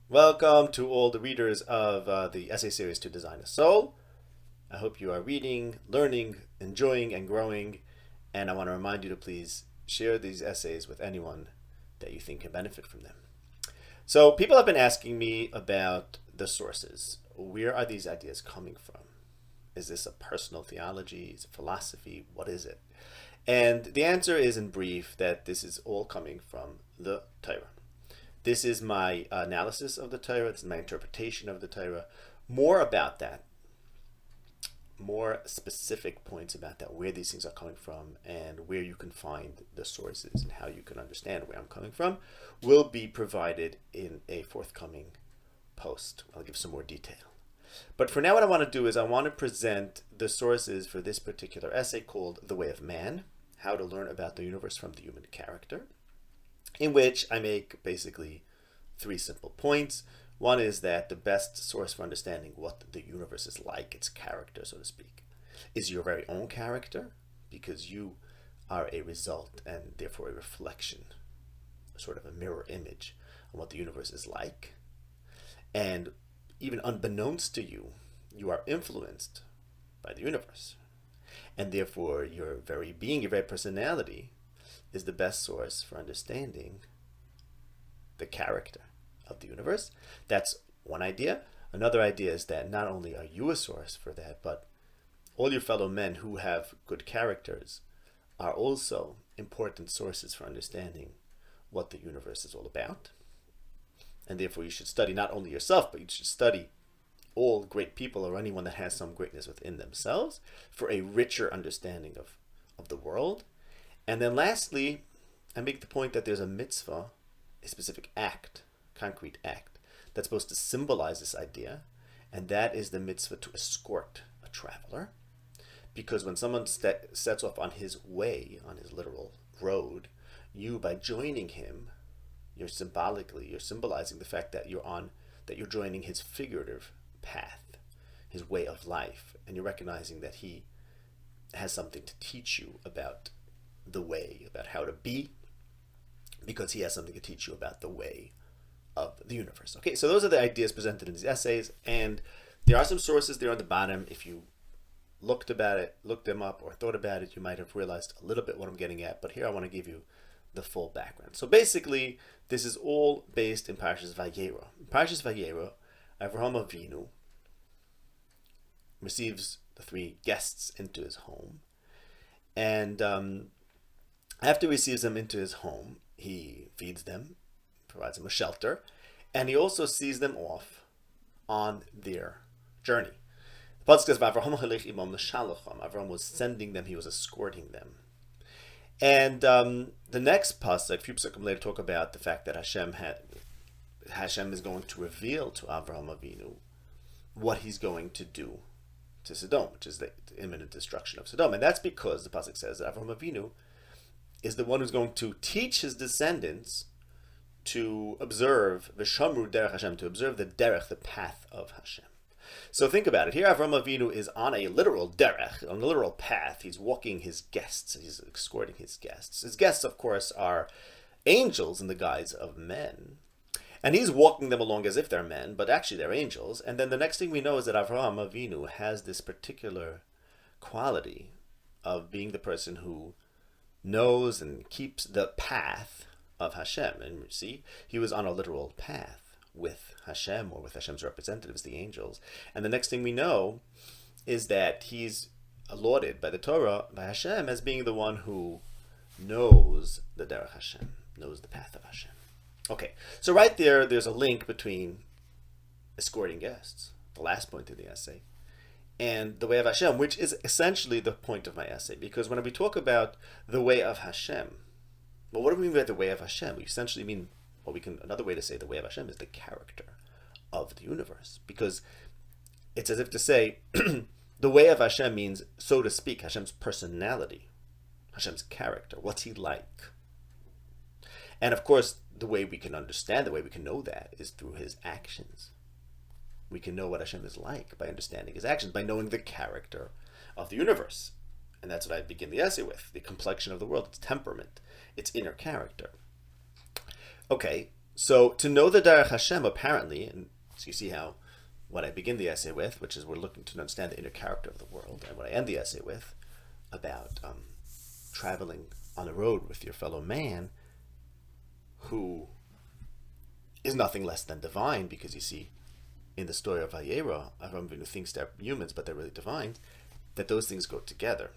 Welcome to all the readers of the essay series To Design a Soul. I hope you are reading, learning, enjoying, and growing. And I want to remind you to please share these essays with anyone that you think can benefit from them. So, people have been asking me about the sources. Where are these ideas coming from? Is this a personal theology? Is it philosophy? What is it? And the answer is, in brief, that this is all coming from the Torah. This is my analysis of the Torah. This is my interpretation of the Torah. More about that, more specific points about that, where these things are coming from and where you can find the sources and how you can understand where I'm coming from, will be provided in a forthcoming post. I'll give some more detail. But for now, what I want to do is I want to present the sources for this particular essay called The Way of Man, How to Learn About the Universe from the Human Character, in which I make basically three simple points. One is that the best source for understanding what the universe is like, its character, so to speak, is your very own character, because you are a result and therefore a reflection, sort of a mirror image of what the universe is like. And even unbeknownst to you, you are influenced by the universe. And therefore your very being, your very personality, is the best source for understanding the character of the universe. That's one idea. Another idea is that not only are you a source for that, but all your fellow men who have good characters are also important sources for understanding what the universe is all about. And therefore you should study not only yourself, but you should study all great people or anyone that has some greatness within themselves for a richer understanding of the world. And then lastly, I make the point that there's a mitzvah, a specific act, concrete act, that's supposed to symbolize this idea, and that is the mitzvah to escort a traveler. Because when someone sets off on his way, on his literal road, you, by joining him, you're symbolizing the fact that you're joining his figurative path, his way of life, and you're recognizing that he has something to teach you about the way, about how to be, because he has something to teach you about the way of the universe. Okay, so those are the ideas presented in these essays, and there are some sources there on the bottom. If you looked them up, or thought about it, you might have realized a little bit what I'm getting at, but here I want to give you the full background. So basically, this is all based in Parshas Vayera. In Parshas Vayera, Avraham Avinu receives the three guests into his home, and after he receives them into his home, he feeds them, provides them a shelter, and he also sees them off on their journey. The pasuk says, Avraham was sending them, he was escorting them. And the next pasuk, a few pasukim later, talk about the fact that Hashem is going to reveal to Avraham Avinu what he's going to do to Sodom, which is the imminent destruction of Sodom. And that's because the pasuk says that Avraham Avinu is the one who's going to teach his descendants to observe V'shamru derech Hashem, to observe the derech, the path of Hashem. So think about it. Here Avraham Avinu is on a literal derech, on a literal path. He's walking his guests. He's escorting his guests. His guests, of course, are angels in the guise of men. And he's walking them along as if they're men, but actually they're angels. And then the next thing we know is that Avraham Avinu has this particular quality of being the person who knows and keeps the path of Hashem. And you see, he was on a literal path with Hashem, or with Hashem's representatives, the angels. And the next thing we know is that he's lauded by the Torah, by Hashem, as being the one who knows the Derech Hashem, knows the path of Hashem. Okay, so right there's a link between escorting guests, the last point of the essay, and the way of Hashem, which is essentially the point of my essay. Because when we talk about the way of Hashem, well, what do we mean by the way of Hashem? We essentially mean, another way to say the way of Hashem is the character of the universe. Because it's as if to say, the way of Hashem means, so to speak, Hashem's personality, Hashem's character. What's he like? And of course, the way we can understand, the way we can know that is through his actions. We can know what Hashem is like by understanding his actions, by knowing the character of the universe. And that's what I begin the essay with, the complexion of the world, its temperament, its inner character. Okay, So to know the Derech Hashem, apparently, and so you see how what I begin the essay with, which is we're looking to understand the inner character of the world, and what I end the essay with about traveling on a road with your fellow man, who is nothing less than divine, because you see in the story of Vayera, Avram Avinu thinks they're humans, but they're really divine, that those things go together.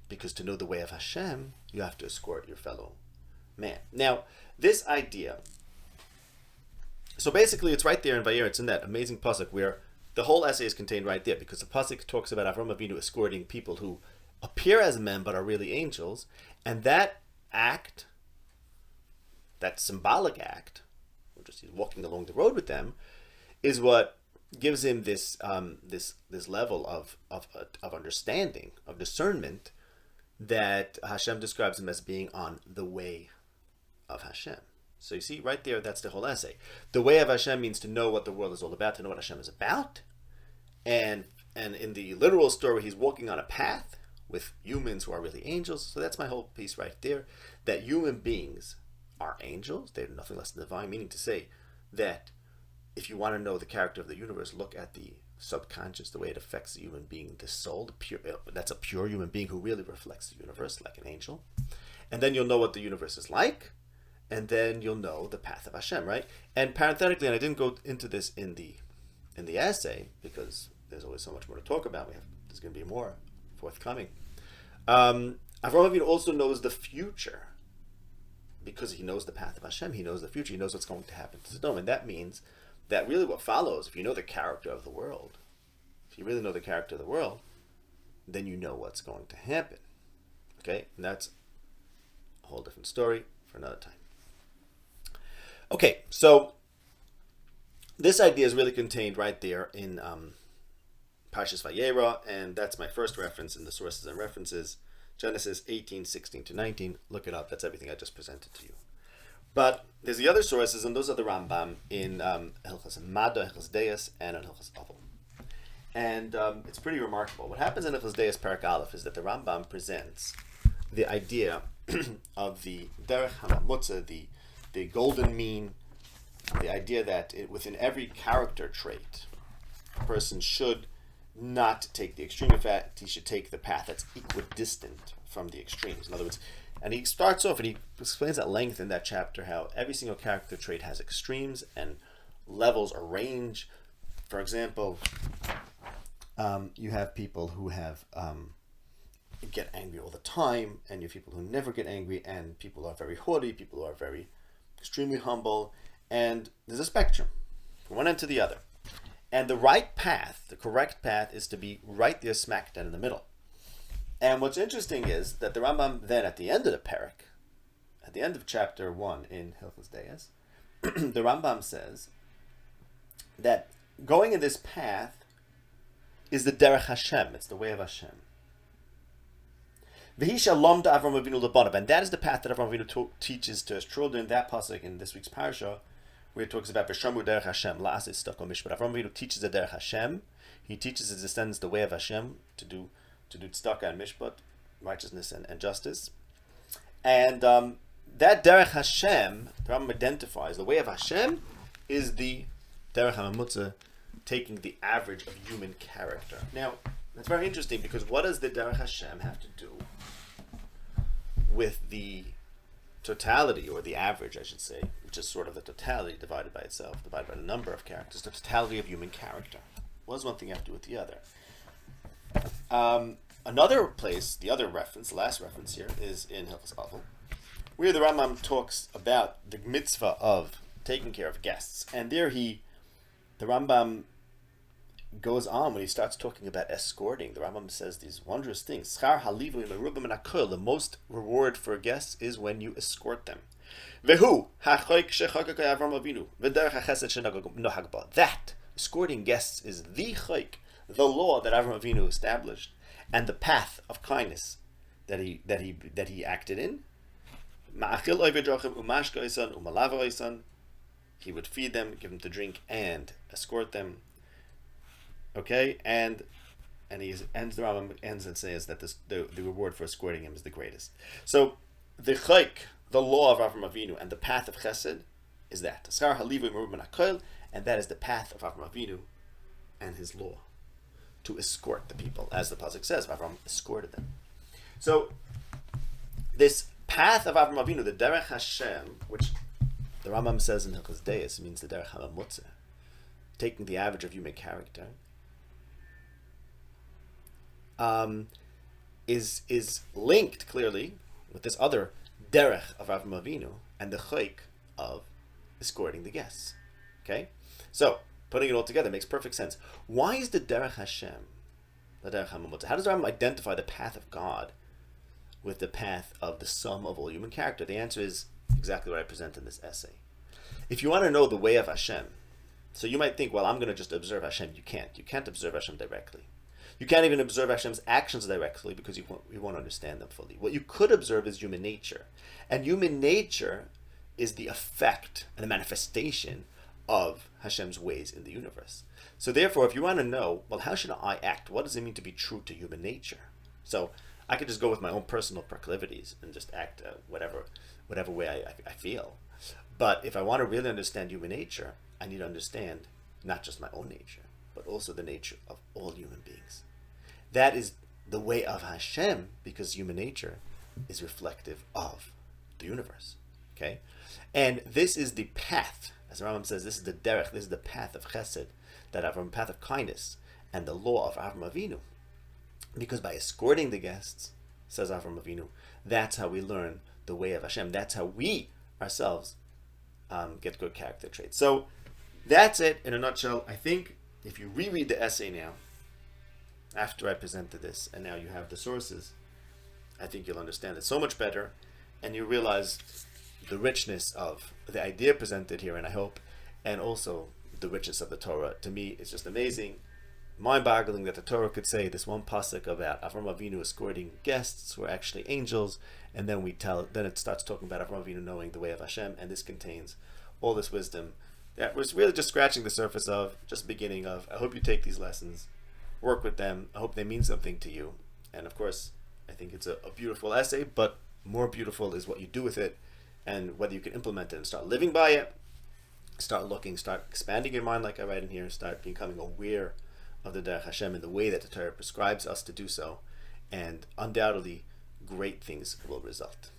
Because to know the way of Hashem, you have to escort your fellow man. Now, this idea, so basically it's right there in Vayera, it's in that amazing pasuk where the whole essay is contained right there, because the pasuk talks about Avram Avinu escorting people who appear as men but are really angels, and that act, that symbolic act, or just he's walking along the road with them, is what gives him this this level of understanding, of discernment, that Hashem describes him as being on the way of Hashem. So you see, right there, that's the whole essay. The way of Hashem means to know what the world is all about, to know what Hashem is about. And in the literal story, he's walking on a path with humans who are really angels. So that's my whole piece right there, that human beings are angels. They're nothing less than divine, meaning to say that if you want to know the character of the universe, look at the subconscious, the way it affects the human being, the soul, the pure, that's a pure human being who really reflects the universe like an angel. And then you'll know what the universe is like, and then you'll know the path of Hashem, right? And parenthetically, and I didn't go into this in the essay, because there's always so much more to talk about. There's going to be more forthcoming. Avraham Avinu also knows the future, because he knows the path of Hashem. He knows the future. He knows what's going to happen to Sodom, and that means that really what follows, if you know the character of the world, if you really know the character of the world, then you know what's going to happen. Okay? And that's a whole different story for another time. Okay, so this idea is really contained right there in Parshas Vayera, and that's my first reference in the sources and references, Genesis 18:16-19. Look it up. That's everything I just presented to you. But there's the other sources, and those are the Rambam in Hilchos Mada, Hilchos Deis, and in Hilchos Avos. And it's pretty remarkable. What happens in Hilchos Deis Perek Aleph is that the Rambam presents the idea of the Derech HaMamutza, the golden mean, the idea that within every character trait, a person should not take the extreme. In fact, he should take the path that's equidistant from the extremes. In other words, and he starts off and he explains at length in that chapter how every single character trait has extremes and levels or range. For example, you have people who have get angry all the time, and you have people who never get angry, and people who are very haughty, people who are very extremely humble, and there's a spectrum from one end to the other. And the right path, the correct path, is to be right there smack down in the middle. And what's interesting is that the Rambam then at the end of the Perek, at the end of chapter 1 in Hilchos Deis, the Rambam says that going in this path is the Derech Hashem, it's the way of Hashem. V'hi shalom to Avram Avinu lebanav, and that is the path that Avram Avinu teaches to his children. That pasuk in this week's parasha, where it talks about V'shamru derech Hashem la'asit tzedakah mishpat. Avram Avinu teaches the derech Hashem. He teaches his descendants the way of Hashem to do tzedakah and mishpat, righteousness and justice. And that derech Hashem, the Rambam identifies the way of Hashem is the derech hamamutza, taking the average of human character. Now, that's very interesting, because what does the derech Hashem have to do with the totality, or the average, I should say, which is sort of the totality divided by itself, divided by the number of characters, the totality of human character? What does one thing have to do with the other? Another place, the other reference, the last reference here, is in Hilchos Avos, where the Rambam talks about the mitzvah of taking care of guests. And there the Rambam goes on when he starts talking about escorting. The Rambam says these wondrous things. Schar halivu merubah min hakol. The most reward for guests is when you escort them. Vehu hachoik shechagak Avram Avinu v'derech hachesed shenohag ba. That escorting guests is the choik, the law that Avram Avinu established, and the path of kindness that he acted in. Ma'achil oivedrachim umashka isan umalava isan. He would feed them, give them to drink, and escort them. Okay, and he ends, the Rambam ends and says that the reward for escorting him is the greatest. So the chayk, the law of Avram Avinu, and the path of Chesed is that. Schar halivim merubim hakol, and that is the path of Avram Avinu and his law, to escort the people, as the pasuk says, Avram escorted them. So this path of Avram Avinu, the Derech Hashem, which the Rambam says in Hilchos Deis means the Derech HaMamutza, taking the average of human character, is linked clearly with this other Derech of Avram Avinu and the Chayk of escorting the guests. Okay, so putting it all together makes perfect sense. Why is the Derech Hashem the Derech HaMamutza? How does the Rambam identify the path of God with the path of the sum of all human character? The answer is exactly what I present in this essay. If you want to know the way of Hashem, so you might think, well, I'm going to just observe Hashem. You can't. You can't observe Hashem directly. You can't even observe Hashem's actions directly because you won't understand them fully. What you could observe is human nature. And human nature is the effect and the manifestation of Hashem's ways in the universe. So therefore, if you want to know, well, how should I act? What does it mean to be true to human nature? So I could just go with my own personal proclivities and just act whatever way I feel. But if I want to really understand human nature, I need to understand not just my own nature, but also the nature of all human beings. That is the way of Hashem, because human nature is reflective of the universe. Okay? And this is the path, as Rambam says, this is the derech, this is the path of chesed, that Avram, path of kindness, and the law of Avram Avinu. Because by escorting the guests, says Avram Avinu, that's how we learn the way of Hashem. That's how we ourselves get good character traits. So that's it in a nutshell. I think if you reread the essay now, after I presented this, and now you have the sources, I think you'll understand it so much better, and you realize the richness of the idea presented here, and I hope, and also the richness of the Torah. To me, it's just amazing, mind-boggling that the Torah could say this one pasuk about Avram Avinu escorting guests who are actually angels, and then it starts talking about Avram Avinu knowing the way of Hashem, and this contains all this wisdom that was really just scratching the surface of, just beginning of. I hope you take these lessons, work with them. I hope they mean something to you. And of course, I think it's a beautiful essay, but more beautiful is what you do with it, and whether you can implement it and start living by it, start looking, start expanding your mind like I write in here, start becoming aware of the Derech Hashem in the way that the Torah prescribes us to do so, and undoubtedly great things will result.